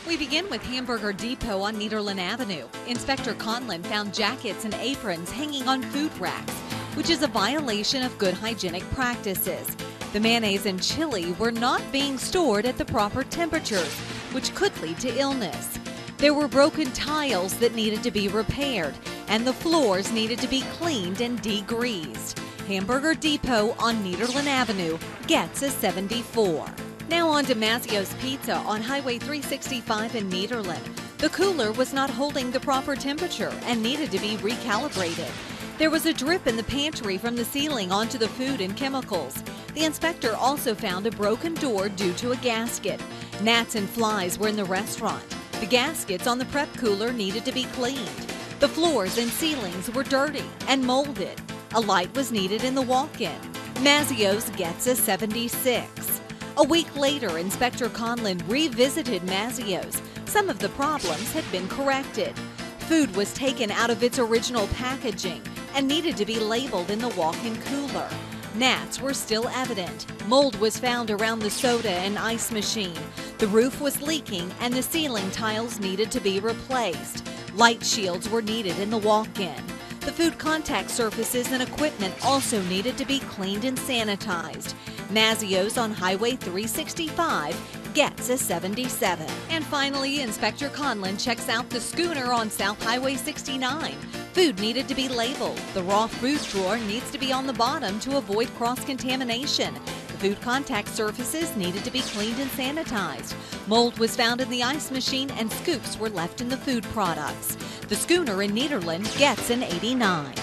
We begin with Hamburger Depot on Nederland Avenue. Inspector Conlin found jackets and aprons hanging on food racks, which is a violation of good hygienic practices. The mayonnaise and chili were not being stored at the proper temperatures, which could lead to illness. There were broken tiles that needed to be repaired, and the floors needed to be cleaned and degreased. Hamburger Depot on Nederland Avenue gets a 74. Now on to Mazzio's Pizza on Highway 365 in Nederland. The cooler was not holding the proper temperature and needed to be recalibrated. There was a drip in the pantry from the ceiling onto the food and chemicals. The inspector also found a broken door due to a gasket. Gnats and flies were in the restaurant. The gaskets on the prep cooler needed to be cleaned. The floors and ceilings were dirty and molded. A light was needed in the walk-in. Mazzio's gets a 76. A week later, Inspector Conlin revisited Mazzio's. Some of the problems had been corrected. Food was taken out of its original packaging and needed to be labeled in the walk-in cooler. Gnats were still evident. Mold was found around the soda and ice machine. The roof was leaking and the ceiling tiles needed to be replaced. Light shields were needed in the walk-in. The food contact surfaces and equipment also needed to be cleaned and sanitized. Mazzio's on Highway 365 gets a 77. And finally, Inspector Conlin checks out the Schooner on South Highway 69. Food needed to be labeled. The raw food drawer needs to be on the bottom to avoid cross-contamination. The food contact surfaces needed to be cleaned and sanitized. Mold was found in the ice machine and scoops were left in the food products. The Schooner in Nederland gets an 89.